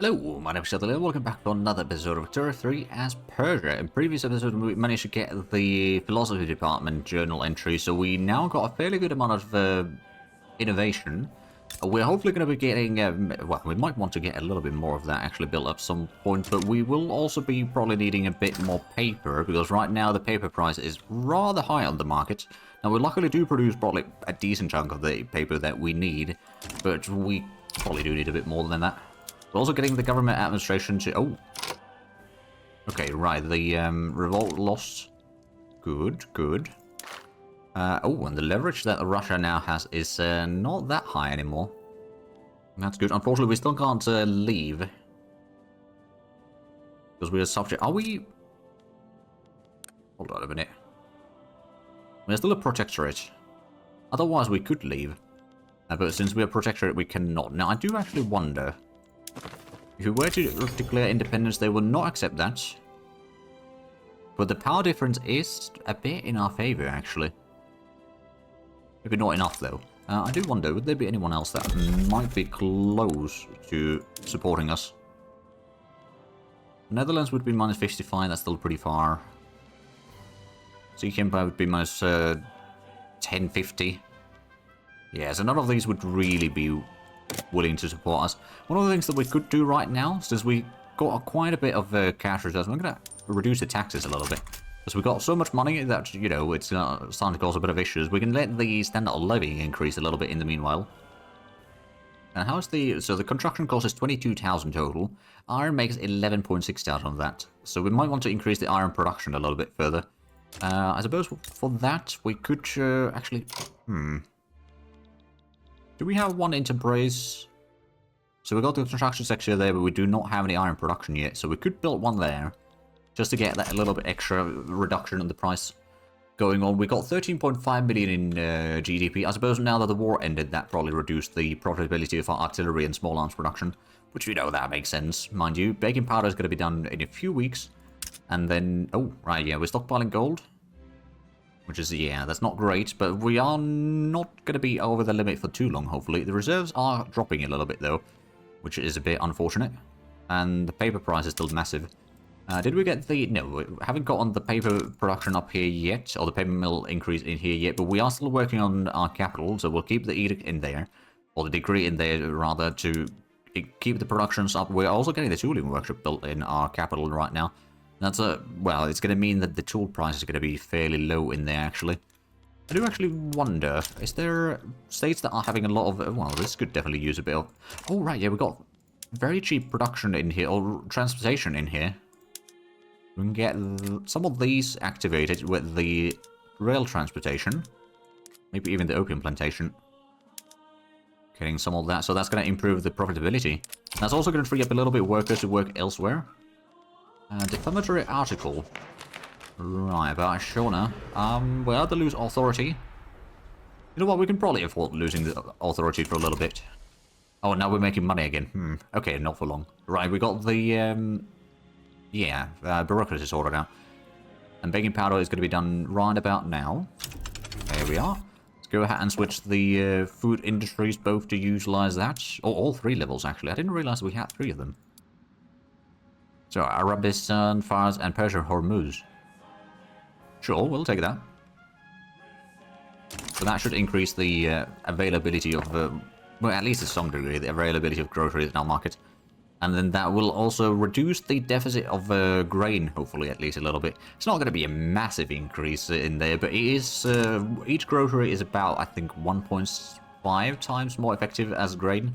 Hello, my name is Shuttle, welcome back to another episode of Tributaries as Persia. In previous episode we managed to get the philosophy department journal entry, so we now got a fairly good amount of innovation. We're hopefully going to be getting, well, we might want to get a little bit more of that actually built up some point, but we will also be probably needing a bit more paper, because right now the paper price is rather high on the market. Now we luckily do produce probably a decent chunk of the paper that we need, but we probably do need a bit more than that. We're also getting the government administration to... Oh. Okay, right. The revolt lost. Good, good. Oh, and the leverage that Russia now has is not that high anymore. That's good. Unfortunately, we still can't leave. Because we are subject... Are we... Hold on a minute. We're still a protectorate. Otherwise, we could leave. But since we are protectorate, we cannot. Now, I do actually wonder... If we were to declare independence, they will not accept that. But the power difference is a bit in our favor, actually. Maybe not enough, though. I do wonder, would there be anyone else that might be close to supporting us? Netherlands would be minus 55, that's still pretty far. Sea Empire would be minus 1050. Yeah, so none of these would really be willing to support us. One of the things that we could do right now, since we got quite a bit of cash reserves, I'm going to reduce the taxes a little bit. Because we got so much money that, you know, it's starting to cause a bit of issues. We can let the standard of living increase a little bit in the meanwhile. And how's the... So the construction cost is 22,000 total. Iron makes 11.6 out of that. So we might want to increase the iron production a little bit further. I suppose for that we could actually... Do we have one enterprise? So we got the construction section there, but we do not have any iron production yet. So we could build one there, just to get that a little bit extra reduction in the price going on. We got 13.5 million in GDP. I suppose now that the war ended, that probably reduced the profitability of our artillery and small arms production, which we know that makes sense, mind you. Baking powder is going to be done in a few weeks, and then right, yeah, we're stockpiling gold. Which is, yeah, that's not great, but we are not going to be over the limit for too long, hopefully. The reserves are dropping a little bit, though, which is a bit unfortunate. And the paper price is still massive. Did we get the... No, we haven't gotten the paper production up here yet, or the paper mill increase in here yet, but we are still working on our capital, so we'll keep the edict in there, or the decree in there, rather, to keep the productions up. We're also getting the tooling workshop built in our capital right now. That's well, it's going to mean that the tool price is going to be fairly low in there, actually. I do actually wonder, is there states that are having a lot of... Well, this could definitely use a bit of... Oh, right, yeah, we got very cheap production in here, or transportation in here. We can get some of these activated with the rail transportation. Maybe even the opium plantation. Getting some of that, so that's going to improve the profitability. That's also going to free up a little bit of workers to work elsewhere. Defamatory article. Right, about Shona. We are to lose authority. You know what, we can probably afford losing the authority for a little bit. Oh, now we're making money again. Okay, not for long. Right, we got the, bureaucracy sorted out. And baking powder is going to be done right about now. There we are. Let's go ahead and switch the food industries both to utilize that. Oh, all three levels, actually. I didn't realize we had three of them. So, Arabistan, Fars, and Persia, Hormuz. Sure, we'll take that. So that should increase the availability of, well, at least to some degree, the availability of groceries in our market. And then that will also reduce the deficit of grain, hopefully, at least a little bit. It's not going to be a massive increase in there, but it is, each grocery is about, I think, 1.5 times more effective as grain.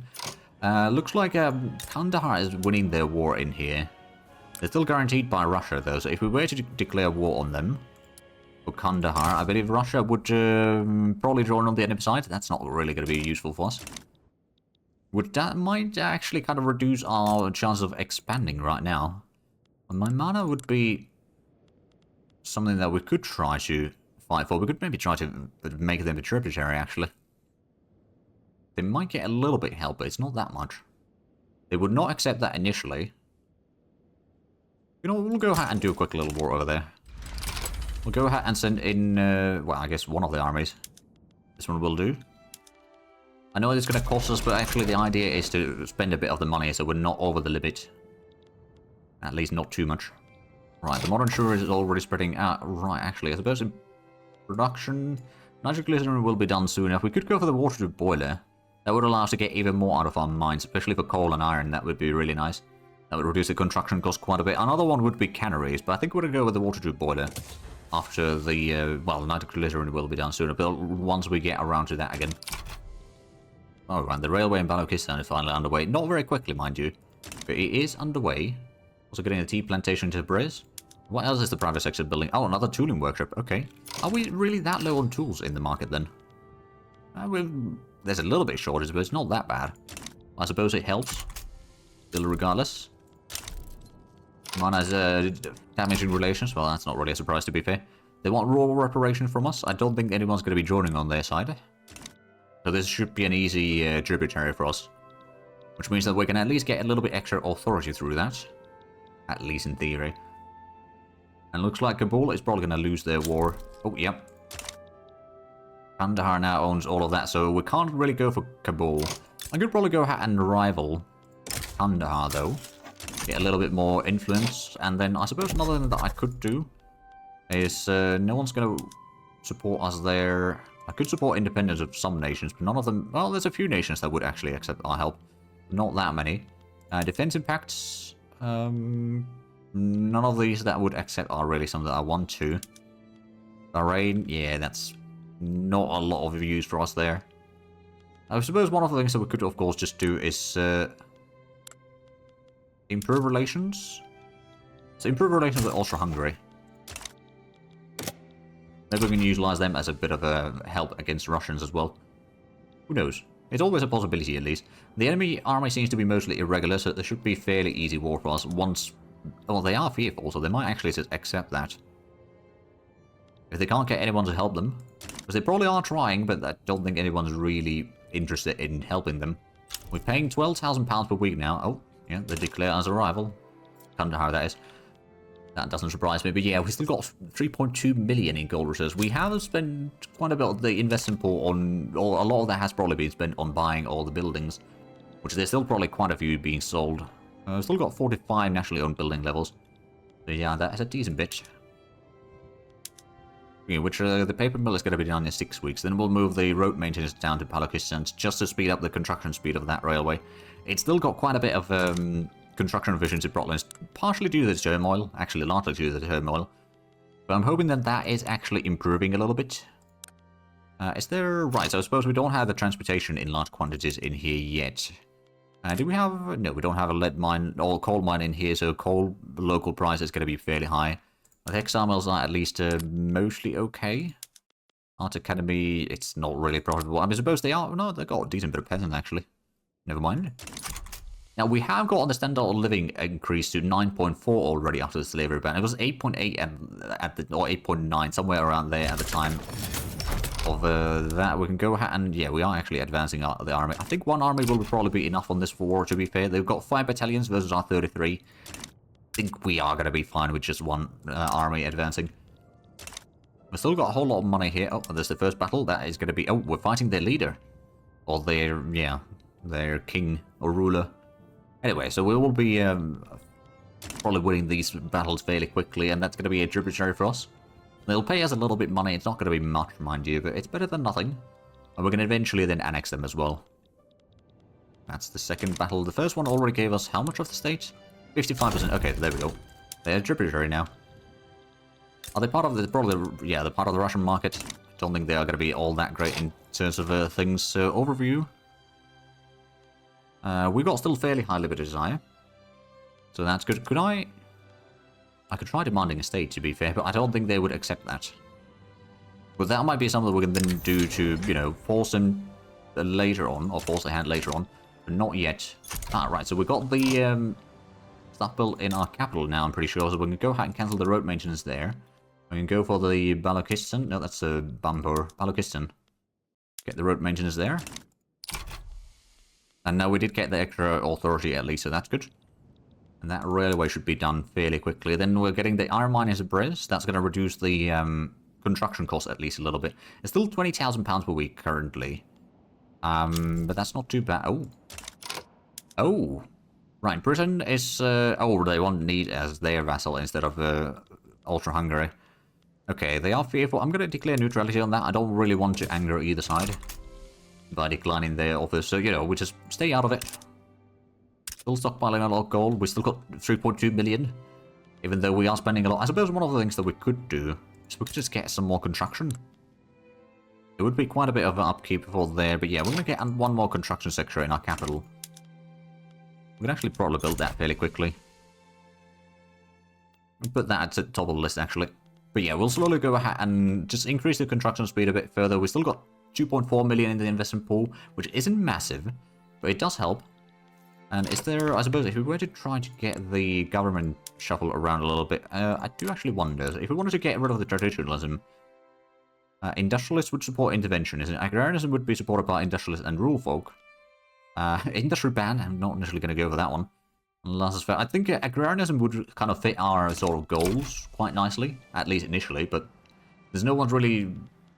Looks like Kandahar is winning their war in here. They're still guaranteed by Russia, though, so if we were to declare war on them, or Kandahar, I believe Russia would probably join on the enemy side. That's not really going to be useful for us. That might actually kind of reduce our chance of expanding right now. And my mana would be something that we could try to fight for. We could maybe try to make them a tributary, actually. They might get a little bit help, but it's not that much. They would not accept that initially. You know, we'll go ahead and do a quick little war over there. We'll go ahead and send in, well, I guess one of the armies. This one will do. I know it's going to cost us, but actually the idea is to spend a bit of the money so we're not over the limit. At least not too much. Right, the modern sugar is already spreading out. Right, actually, I suppose in production, nitroglycerin will be done soon enough. We could go for the water-tube boiler. That would allow us to get even more out of our mines, especially for coal and iron. That would be really nice. That would reduce the construction cost quite a bit. Another one would be canneries, but I think we're going to go with the water-tube boiler after the, well, nitroglycerin will be done sooner, but once we get around to that again. Oh, right, the railway in Balochistan is finally underway. Not very quickly, mind you, but it is underway. Also getting a tea plantation to Tabriz. What else is the private sector building? Oh, another tooling workshop. Okay. Are we really that low on tools in the market then? There's a little bit shortage, but it's not that bad. I suppose it helps. Still regardless. Mine has damaging relations. Well, that's not really a surprise to be fair. They want rural reparation from us. I don't think anyone's going to be joining on their side. So this should be an easy tributary for us. Which means that we can at least get a little bit extra authority through that. At least in theory. And looks like Kabul is probably going to lose their war. Oh, yep. Kandahar now owns all of that, so we can't really go for Kabul. I could probably go ahead and rival Kandahar, though. Get a little bit more influence. And then I suppose another thing that I could do is no one's going to support us there. I could support independence of some nations, but none of them... Well, there's a few nations that would actually accept our help. Not that many. Defense impacts... none of these that would accept are really some that I want to. Bahrain, yeah, that's not a lot of views for us there. I suppose one of the things that we could, of course, just do is improve relations. So improve relations with Austria-Hungary. Maybe we can utilize them as a bit of a help against Russians as well. Who knows? It's always a possibility, at least. The enemy army seems to be mostly irregular, so there should be fairly easy war for us once... Well, they are fearful, so they might actually just accept that. If they can't get anyone to help them, because they probably are trying, but I don't think anyone's really interested in helping them. We're paying £12,000 per week now. Oh, yeah, they declare as a rival. Kandahar, that is. That doesn't surprise me, but yeah, we've still got 3.2 million in gold reserves. We have spent quite a bit of the investment pool on, or a lot of that has probably been spent on buying all the buildings, which there's still probably quite a few being sold. Still got 45 nationally owned building levels. So yeah, that is a decent bit. Yeah, which the paper mill is going to be done in 6 weeks. Then we'll move the road maintenance down to Balochistan just to speed up the construction speed of that railway. It's still got quite a bit of construction efficiency problems, partially due to the turmoil, actually largely due to the turmoil. But I'm hoping that that is actually improving a little bit. Is there... Right, so I suppose we don't have the transportation in large quantities in here yet. Do we have... No, we don't have a lead mine or coal mine in here, so coal local price is going to be fairly high. The textile mills are at least mostly okay. Art Academy, it's not really profitable. I mean, I suppose they are... No, they've got a decent bit of peasants, actually. Never mind. Now, we have got on the standard of living increase to 9.4 already after the slavery ban. It was 8.8 at the... or 8.9, somewhere around there at the time of that. We can go ahead and... Yeah, we are actually advancing the army. I think one army will probably be enough on this war, to be fair. They've got 5 battalions versus our 33. I think we are going to be fine with just one army advancing. We've still got a whole lot of money here. Oh, there's the first battle. That is going to be... Oh, we're fighting their leader. Or their... Yeah, their king or ruler. Anyway, so we will be probably winning these battles fairly quickly, and that's going to be a tributary for us. They'll pay us a little bit money. It's not going to be much, mind you, but it's better than nothing. And we're going to eventually then annex them as well. That's the second battle. The first one already gave us how much of the state? 55%. Okay, there we go. They're a tributary now. Are they part of the... Probably, yeah, they're part of the Russian market. Don't think they are going to be all that great in terms of things. So, overview. We've got still fairly high liberty desire. So that's good. Could I could try demanding a state, to be fair, but I don't think they would accept that. But that might be something we can then do to, you know, force them later on, or force their hand later on, but not yet. Ah, right, so we've got the stuff built in our capital now, I'm pretty sure, so we can go ahead and cancel the road maintenance there. We can go for the Balochistan. No, that's a Bambur. Balochistan. Get the road maintenance there. And now we did get the extra authority at least, so that's good. And that railway should be done fairly quickly. Then we're getting the iron mine as a Brez. That's going to reduce the construction cost at least a little bit. It's still £20,000 per week currently. But that's not too bad. Oh. Oh. Right, Britain is... oh, they want need as their vassal instead of Austria-Hungary. Okay, they are fearful. I'm going to declare neutrality on that. I don't really want to anger either side by declining their offers. So, you know, we just stay out of it. Still stockpiling a lot of gold. We still got 3.2 million. Even though we are spending a lot. I suppose one of the things that we could do is we could just get some more construction. It would be quite a bit of an upkeep for there. But yeah, we're going to get one more construction sector in our capital. We can actually probably build that fairly quickly. We'll put that at the top of the list, actually. But yeah, we'll slowly go ahead and just increase the construction speed a bit further. We still got 2.4 million in the investment pool, which isn't massive, but it does help. And is there, I suppose, if we were to try to get the government shuffle around a little bit, I do actually wonder, if we wanted to get rid of the traditionalism, industrialists would support interventionism, agrarianism would be supported by industrialists and rural folk. Industry ban, I'm not initially going to go for that one. I think agrarianism would kind of fit our sort of goals quite nicely, at least initially, but there's no one really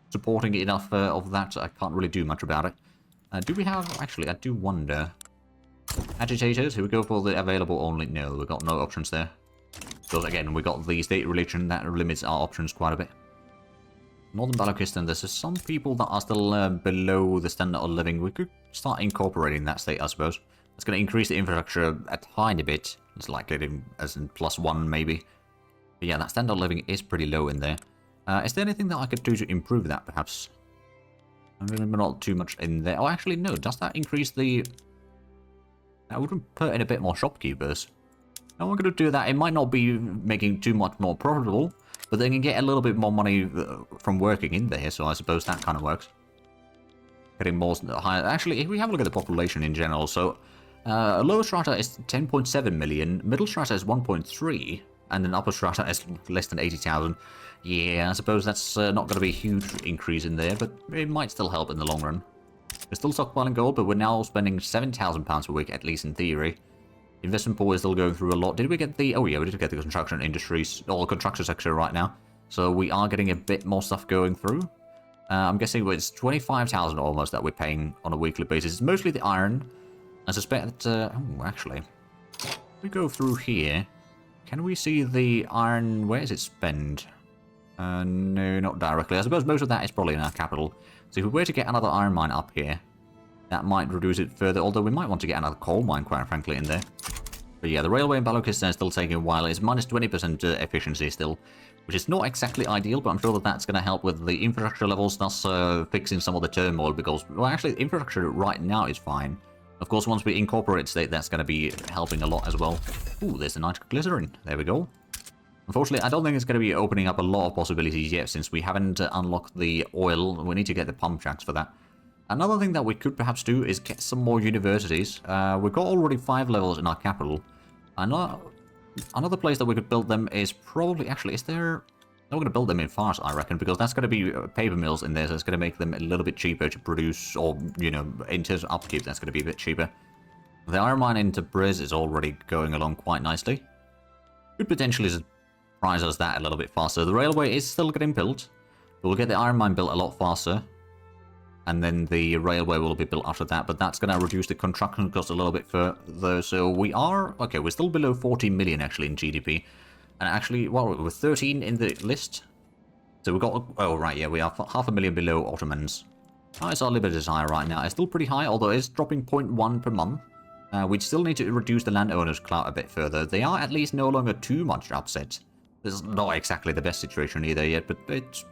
supporting it enough of that, so I can't really do much about it. Do we have, actually, I do wonder. Agitators, here we go for the available only. No, we've got no options there. Because again, we got the state religion that limits our options quite a bit. Northern Balochistan, there's some people that are still below the standard of living. We could start incorporating that state, I suppose. It's going to increase the infrastructure a tiny bit. It's like it as in +1 maybe. But yeah, that standard of living is pretty low in there. Is there anything that I could do to improve that, perhaps? I remember not too much in there. Oh, actually, no. Does that increase the... That would put in a bit more shopkeepers. Now we're going to do that. It might not be making too much more profitable, but they can get a little bit more money from working in there, so I suppose that kind of works. Getting more higher. Actually, if we have a look at the population in general, so lower strata is 10.7 million, middle strata is 1.3, and then upper strata is less than 80,000. Yeah, I suppose that's not going to be a huge increase in there, but it might still help in the long run. We're still stockpiling gold, but we're now spending £7,000 a week, at least in theory. Investment pool is still going through a lot. Did we get the... Oh yeah, we did get the construction industries, or construction sector right now. So we are getting a bit more stuff going through. I'm guessing it's 25,000 almost that we're paying on a weekly basis. It's mostly the iron. I suspect that... oh, actually. If we go through here, can we see the iron... Where is it spent? No, not directly. I suppose most of that is probably in our capital. So if we were to get another iron mine up here, that might reduce it further, although we might want to get another coal mine, quite frankly, in there. But yeah, the railway in Balochistan is still taking a while. It's minus 20% efficiency still, which is not exactly ideal, but I'm sure that that's going to help with the infrastructure levels, thus fixing some of the turmoil, because, well, actually, the infrastructure right now is fine. Of course, once we incorporate state, that's going to be helping a lot as well. Ooh, there's the nitroglycerin. There we go. Unfortunately, I don't think it's going to be opening up a lot of possibilities yet, since we haven't unlocked the oil. We need to get the pump jacks for that. Another thing that we could perhaps do is get some more universities. We've got already 5 levels in our capital. Another place that we could build them is probably... Actually, is there... I'm going to build them in Fars, I reckon, because that's going to be paper mills in there, so it's going to make them a little bit cheaper to produce, or, you know, in terms of upkeep, that's going to be a bit cheaper. The iron mine in Tributaries is already going along quite nicely. Could potentially surprise us that a little bit faster. The railway is still getting built, but we'll get the iron mine built a lot faster. And then the railway will be built after that, but that's going to reduce the construction cost a little bit further. So we are... Okay, we're still below 40 million, actually, in GDP. And actually, well, we're 13 in the list. So we've got... Oh, right, yeah, we are 500,000 below Ottomans. How is our liberty desire right now? It's still pretty high, although it's dropping 0.1 per month. We'd still need to reduce the landowners' clout a bit further. They are at least no longer too much upset. This is not exactly the best situation either yet, but it's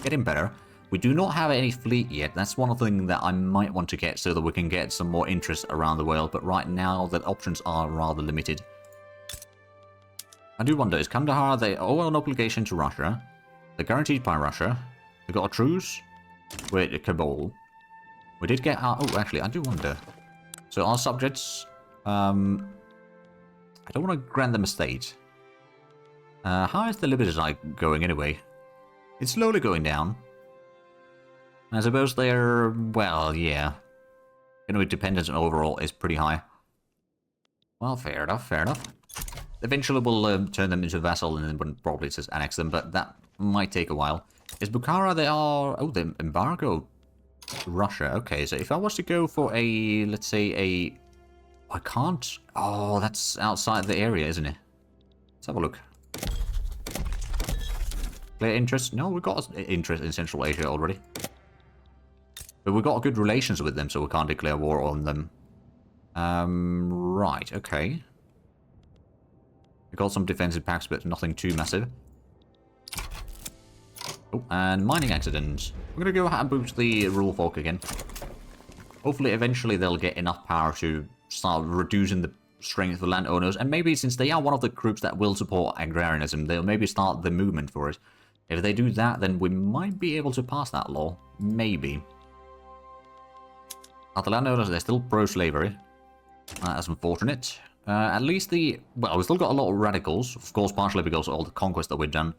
getting better. We do not have any fleet yet. That's one thing that I might want to get so that we can get some more interest around the world. But right now, the options are rather limited. I do wonder, is Kandahar, they owe an obligation to Russia. They're guaranteed by Russia. They got a truce with Kabul. We did get our... Oh, actually, I do wonder. So our subjects... I don't want to grant them a state. How is the liberty going anyway? It's slowly going down. I suppose they're... Well, yeah. You know, dependence overall is pretty high. Well, fair enough, fair enough. Eventually we'll turn them into a vassal and then probably just annex them, but that might take a while. Is Bukhara, they are... Oh, the embargo Russia. Okay, so if I was to go for a, let's say a... I can't... Oh, that's outside the area, isn't it? Let's have a look. Clear interest? No, we've got interest in Central Asia already. But we've got good relations with them, so we can't declare war on them. Right, okay. We've got some defensive packs, but nothing too massive. Oh, and mining accidents. We're going to go ahead and boost the rule folk again. Hopefully, eventually, they'll get enough power to start reducing the strength of the landowners. And maybe, since they are one of the groups that will support agrarianism, they'll maybe start the movement for it. If they do that, then we might be able to pass that law. Maybe. The landowners, they're still pro-slavery. That's unfortunate. At least the... Well, we've still got a lot of radicals. Of course, partially because of all the conquest that we've done.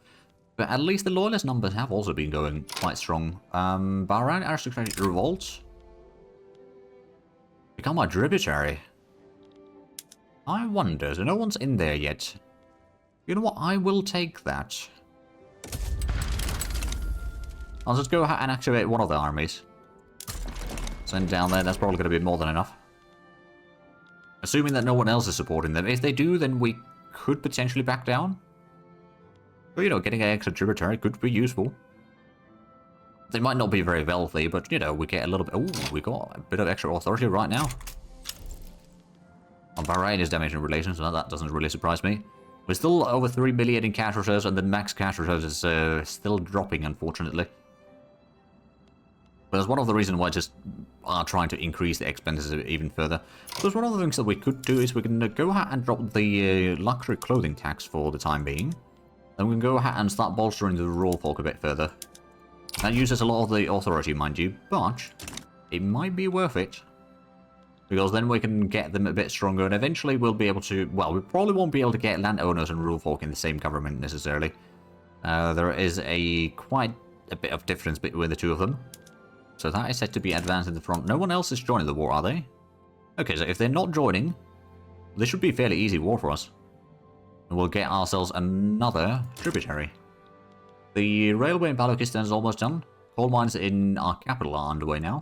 But at least the loyalist numbers have also been going quite strong. Bahrain aristocratic revolt. Become a tributary. I wonder, so no one's in there yet. You know what, I will take that. I'll just go ahead and activate one of the armies. Send down there, that's probably going to be more than enough. Assuming that no one else is supporting them. If they do, then we could potentially back down. But, you know, getting an extra tributary could be useful. They might not be very wealthy, but, you know, we get a little bit... Oh, we got a bit of extra authority right now. Well, Bahrain is damaging relations, so that doesn't really surprise me. We're still over 3 million in cash reserves, and the max cash reserves is still dropping, unfortunately. But that's one of the reasons why I just are trying to increase the expenses even further. Because one of the things that we could do is we can go ahead and drop the luxury clothing tax for the time being. Then we can go ahead and start bolstering the rural folk a bit further. That uses a lot of the authority, mind you, but it might be worth it. Because then we can get them a bit stronger, and eventually we'll be able to... Well, we probably won't be able to get landowners and rural folk in the same government, necessarily. There is quite a bit of difference between the two of them. So that is set to be advanced in the front. No one else is joining the war, are they? Okay, so if they're not joining, this should be a fairly easy war for us. And we'll get ourselves another tributary. The railway in Balochistan is almost done. Coal mines in our capital are underway now.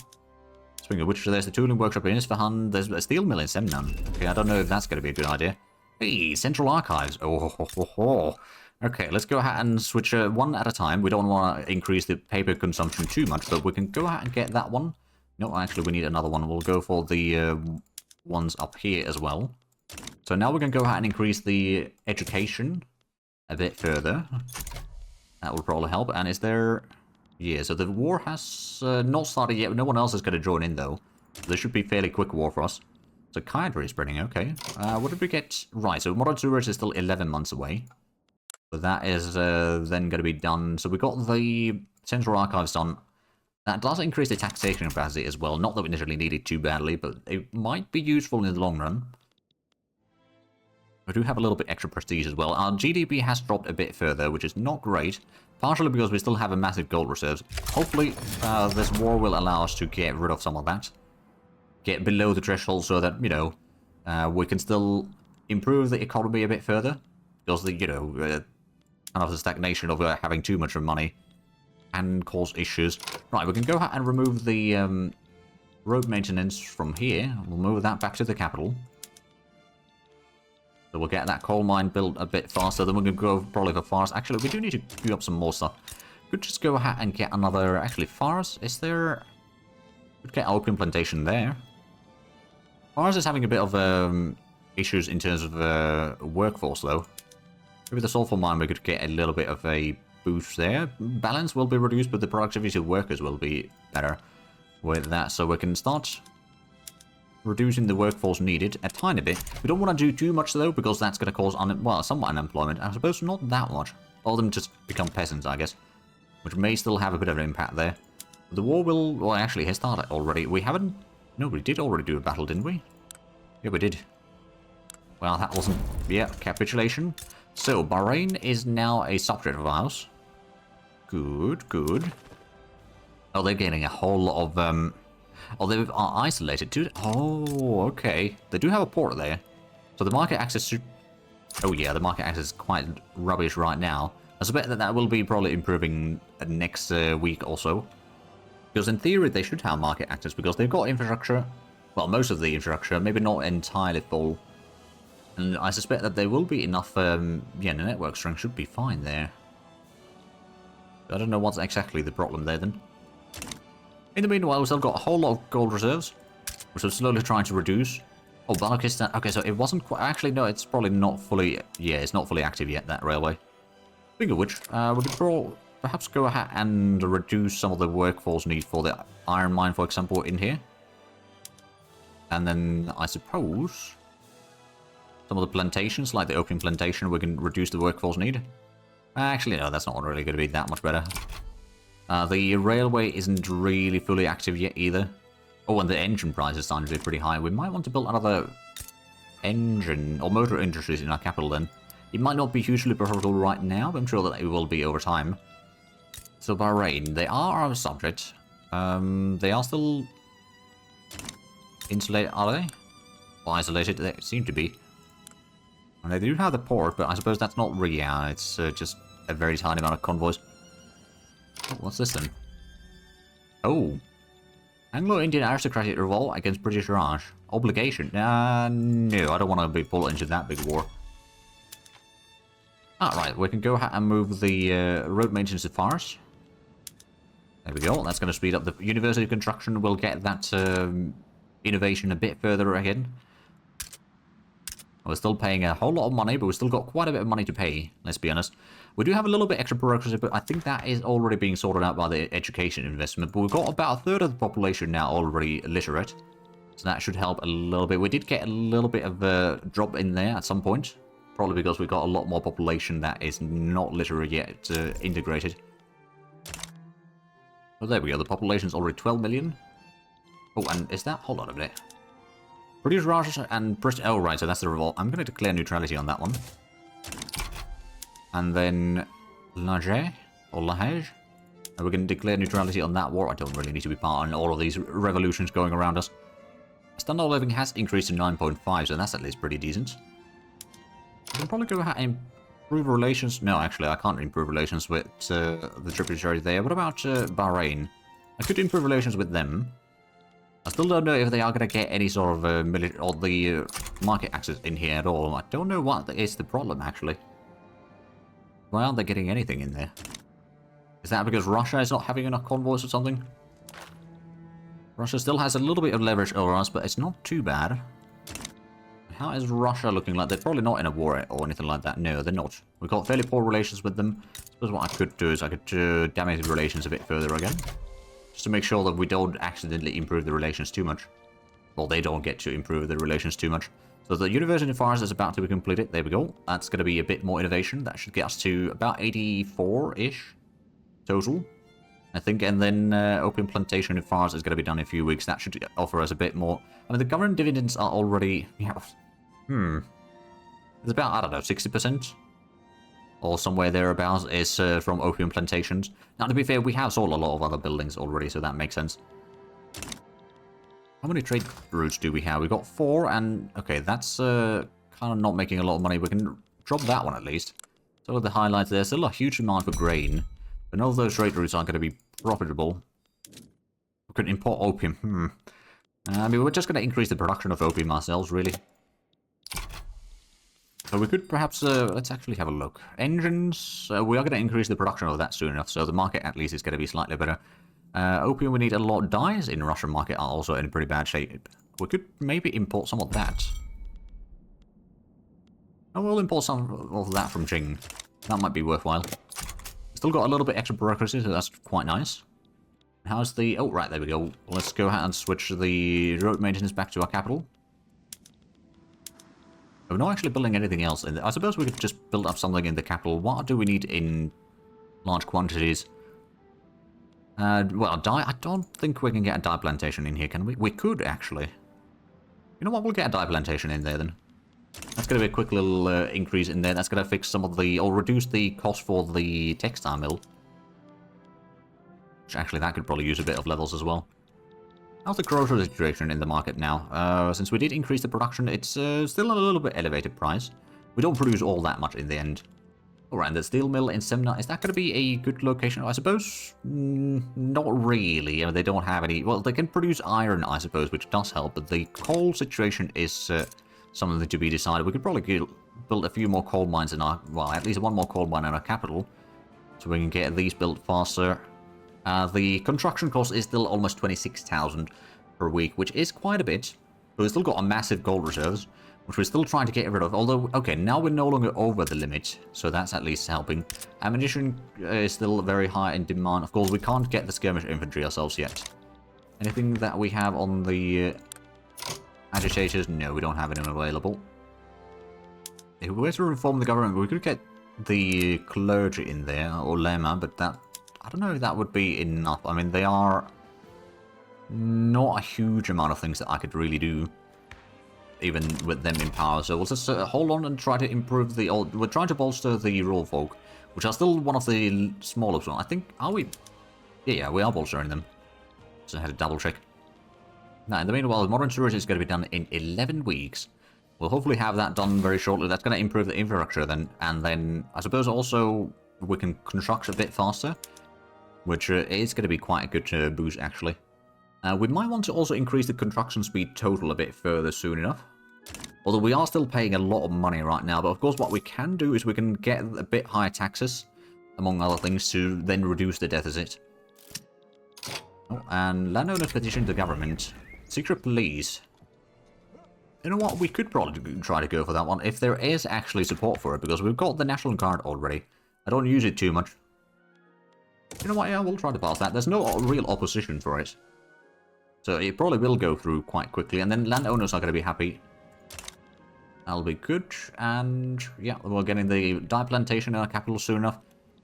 Speaking of which, there's the tooling workshop in Isfahan. There's a steel mill in Semnan. Okay, I don't know if that's going to be a good idea. Hey, Central Archives. Oh. Okay, let's go ahead and switch one at a time. We don't want to increase the paper consumption too much, but we can go ahead and get that one. No, actually, we need another one. We'll go for the ones up here as well. So now we can go ahead and increase the education a bit further. That will probably help. And is there... Yeah, so the war has not started yet. No one else is going to join in, though. This should be a fairly quick war for us. Psychiatry spreading, okay. What did we get? Right, so modern tourist is still 11 months away. So that is then going to be done. So we got the Central Archives done. That does increase the taxation capacity as well. Not that we necessarily need it too badly, but it might be useful in the long run. We do have a little bit extra prestige as well. Our GDP has dropped a bit further, which is not great. Partially because we still have a massive gold reserves. Hopefully, this war will allow us to get rid of some of that. Get below the threshold so that, you know, we can still improve the economy a bit further. Because the, you know, kind of the stagnation of having too much money can cause issues. Right, we can go ahead and remove the road maintenance from here. We'll move that back to the capital. So we'll get that coal mine built a bit faster, then we can go probably for Fars. Actually, we do need to queue up some more stuff. Could just go ahead and get another... Actually, Fars, is there... Could get opium plantation there. Fars is having a bit of issues in terms of workforce, though. Maybe the sulfur mine, we could get a little bit of a boost there. Balance will be reduced, but the productivity of workers will be better with that. So we can start... reducing the workforce needed a tiny bit. We don't want to do too much, though, because that's going to cause, somewhat unemployment. I suppose not that much. All of them just become peasants, I guess. Which may still have a bit of an impact there. The war will... Well, actually, has started already. We haven't... No, we did already do a battle, didn't we? Yeah, we did. Well, that wasn't... Yeah, capitulation. So, Bahrain is now a subject of ours. Good, good. Oh, they're getting a whole lot of... Oh, they are isolated too. Oh, okay. They do have a port there. So the market access should... Oh yeah, the market access is quite rubbish right now. I suspect that that will be probably improving next week or so. Because in theory, they should have market access, because they've got infrastructure. Well, most of the infrastructure, maybe not entirely full. And I suspect that there will be enough, yeah, the network strength should be fine there. I don't know what's exactly the problem there, then. In the meanwhile, we've still got a whole lot of gold reserves, which we're slowly trying to reduce. Oh, Balochistan. Okay, so it wasn't quite... Actually, no, it's probably not fully... Yeah, it's not fully active yet, that railway. Speaking of which, we could perhaps go ahead and reduce some of the workforce need for the iron mine, for example, in here. And then, I suppose, some of the plantations, like the opium plantation, we can reduce the workforce need. Actually, no, that's not really going to be that much better. The railway isn't really fully active yet either. Oh, and the engine price is starting to be pretty high. We might want to build another engine or motor industries in our capital then. It might not be hugely profitable right now, but I'm sure that it will be over time. So Bahrain, they are our subject. They are still insulated, are they? Or isolated, they seem to be. And they do have the port, but I suppose that's not real. Yeah, it's just a very tiny amount of convoys. Oh, what's this then? Oh. Anglo-Indian aristocratic revolt against British Raj. Obligation. No, I don't want to be pulled into that big war. Alright, we can go ahead and move the road maintenance to Fars. There we go. That's going to speed up the university construction. We'll get that innovation a bit further again. We're still paying a whole lot of money, but we've still got quite a bit of money to pay, let's be honest. We do have a little bit extra bureaucracy, but I think that is already being sorted out by the education investment. But we've got about a third of the population now already literate. So that should help a little bit. We did get a little bit of a drop in there at some point. Probably because we got a lot more population that is not literate yet integrated. Oh, there we go. The population is already 12 million. Oh, and is that... Hold on a minute. British Raj and British... Oh, right, so that's the revolt. I'm going to declare neutrality on that one. And then... Lahej? Or Lahej? And we're going to declare neutrality on that war. I don't really need to be part in all of these revolutions going around us. Standard of living has increased to 9.5, so that's at least pretty decent. We can probably go ahead and improve relations... No, actually, I can't improve relations with the Tributaries there. What about Bahrain? I could improve relations with them. I still don't know if they are going to get any sort of military or the market access in here at all. I don't know what is the problem, actually. Why aren't they getting anything in there? Is that because Russia is not having enough convoys or something? Russia still has a little bit of leverage over us, but it's not too bad. How is Russia looking like? They're probably not in a war or anything like that. No, they're not. We've got fairly poor relations with them. I suppose what I could do is I could damage the relations a bit further again. Just to make sure that we don't accidentally improve the relations too much. Well, they don't get to improve the relations too much. So the University of Fars is about to be completed. There we go. That's going to be a bit more innovation. That should get us to about 84-ish total, I think. And then Opium Plantation in Fars is going to be done in a few weeks. That should offer us a bit more. I mean, the government dividends are already... Yeah, it's about, I don't know, 60%? Or somewhere thereabouts is from opium plantations. Now, to be fair, we have sold a lot of other buildings already, so that makes sense. How many trade routes do we have? We've got 4, and... Okay, that's kind of not making a lot of money. We can drop that one at least. So the highlights, there's still a huge demand for grain. But none of those trade routes aren't going to be profitable. We could import opium. I mean, we're just going to increase the production of opium ourselves, really. So we could perhaps, let's actually have a look. Engines, we are going to increase the production of that soon enough, so the market at least is going to be slightly better. Opium, we need a lot. Dyes in the Russian market are also in pretty bad shape. We could maybe import some of that. I will import some of that from Jing. That might be worthwhile. Still got a little bit extra bureaucracy, so that's quite nice. How's the... Oh, right, there we go. Let's go ahead and switch the road maintenance back to our capital. We're not actually building anything else in there. I suppose we could just build up something in the capital. What do we need in large quantities? Well, dye... I don't think we can get a dye plantation in here, can we? We could, actually. You know what? We'll get a dye plantation in there, then. That's going to be a quick little increase in there. That's going to fix some of the... Or reduce the cost for the textile mill. Which, actually, that could probably use a bit of levels as well. How's the grocery situation in the market now? Since we did increase the production, it's still a little bit elevated price. We don't produce all that much in the end. Alright, the steel mill in Semna, is that going to be a good location? I suppose not really. You know, they don't have any... Well, they can produce iron, I suppose, which does help, but the coal situation is something to be decided. We could probably build a few more coal mines in our... Well, at least one more coal mine in our capital, so we can get these built faster. The construction cost is still almost 26,000 per week, which is quite a bit, but we've still got a massive gold reserves, which we're still trying to get rid of. Although, okay, now we're no longer over the limit, so that's at least helping. Ammunition is still very high in demand. Of course, we can't get the skirmish infantry ourselves yet. Anything that we have on the agitators? No, we don't have any available. If we were to reform the government, we could get the clergy in there, or Lema, but that... I don't know if that would be enough. I mean, they are not a huge amount of things that I could really do, even with them in power. So we'll just hold on and try to improve the... We're trying to bolster the rural folk, which are still one of the smallest ones. I think... Are we? Yeah, we are bolstering them. So I had to double check. Now, in the meanwhile, modern storage is going to be done in 11 weeks. We'll hopefully have that done very shortly. That's going to improve the infrastructure then. And then, I suppose also, we can construct a bit faster, which is going to be quite a good boost, actually. We might want to also increase the construction speed total a bit further soon enough. Although we are still paying a lot of money right now. But of course, what we can do is we can get a bit higher taxes, among other things, to then reduce the deficit. Oh, and landowners petition the government. Secret police. You know what? We could probably try to go for that one, if there is actually support for it, because we've got the National Guard already. I don't use it too much. You know what, yeah, we'll try to pass that. There's no real opposition for it. So it probably will go through quite quickly, and then landowners are going to be happy. That'll be good, and yeah, we're getting the dye plantation in our capital soon enough.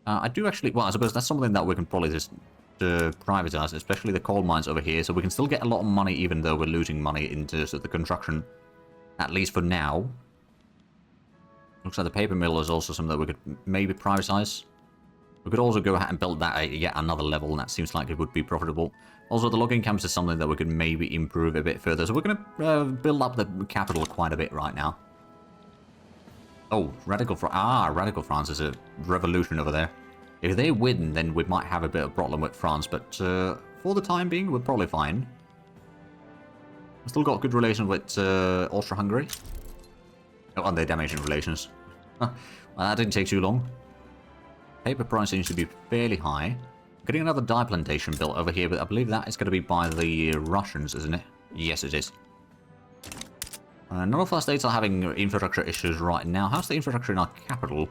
I do actually, well, I suppose that's something that we can probably just privatize, especially the coal mines over here, so we can still get a lot of money even though we're losing money into the construction, at least for now. Looks like the paper mill is also something that we could maybe privatize. We could also go ahead and build that at yet another level, and that seems like it would be profitable. Also, the logging camps is something that we could maybe improve a bit further, so we're going to build up the capital quite a bit right now. Oh, Radical France is a revolution over there. If they win, then we might have a bit of problem with France, but for the time being, we're probably fine. We've still got good relations with Austria-Hungary. Oh, and they're damaging relations. Well, that didn't take too long. Paper price seems to be fairly high. Getting another dye plantation built over here, but I believe that is going to be by the Russians, isn't it? Yes, it is. None of our states are having infrastructure issues right now. How's the infrastructure in our capital?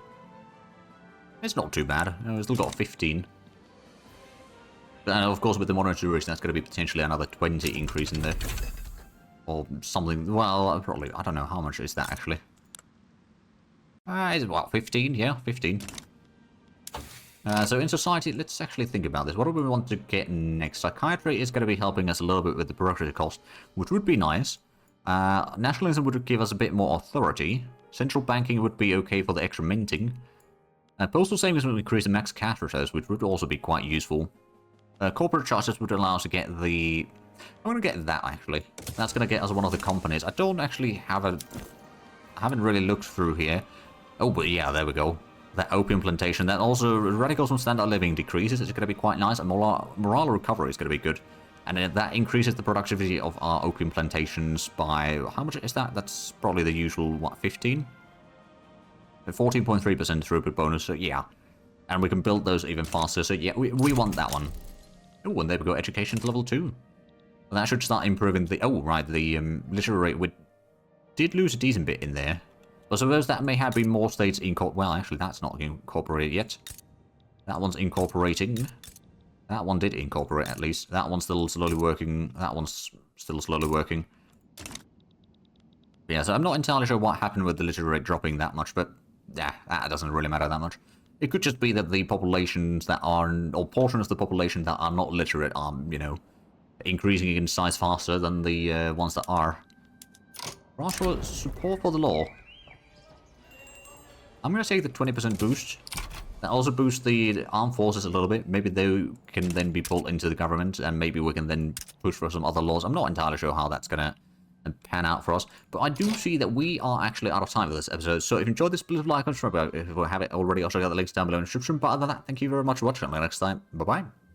It's not too bad. We've still got 15. And of course, with the modern tourism, that's going to be potentially another 20 increase in there. Or something. Well, probably. I don't know how much is that, actually. Is it, what, 15? Yeah, 15. So in society, let's actually think about this. What do we want to get next? Psychiatry is going to be helping us a little bit with the productivity cost, which would be nice. Nationalism would give us a bit more authority. Central banking would be okay for the extra minting. Postal savings would increase the max cash reserves, which would also be quite useful. Corporate charters would allow us to get the... I'm going to get that, actually. That's going to get us one of the companies. I don't actually have a... I haven't really looked through here. Oh, but yeah, there we go. That opium plantation. That also, radicals from standard living decreases. It's going to be quite nice. And morale recovery is going to be good. And that increases the productivity of our opium plantations by... How much is that? That's probably the usual, what, 15? 14.3% throughput bonus, so yeah. And we can build those even faster, so yeah, we want that one. Oh, and there we go, education to level 2. Well, that should start improving the... Oh, right, the literary rate. We did lose a decent bit in there. But I suppose that may have been more states incorporated. Well, actually, that's not incorporated yet. That one's incorporating. That one did incorporate, at least. That one's still slowly working. That one's still slowly working. Yeah, so I'm not entirely sure what happened with the literary rate dropping that much, but... Yeah, that doesn't really matter that much. It could just be that the populations that are... Or portions of the population that are not literate are, you know... increasing in size faster than the ones that are. Racial support for the law. I'm going to take the 20% boost. That also boosts the armed forces a little bit. Maybe they can then be pulled into the government, and maybe we can then push for some other laws. I'm not entirely sure how that's going to and pan out for us. But I do see that we are actually out of time for this episode. So if you enjoyed this, please like and subscribe. If you haven't already, I'll check out the links down below in the description. But other than that, thank you very much for watching. Until next time, bye-bye.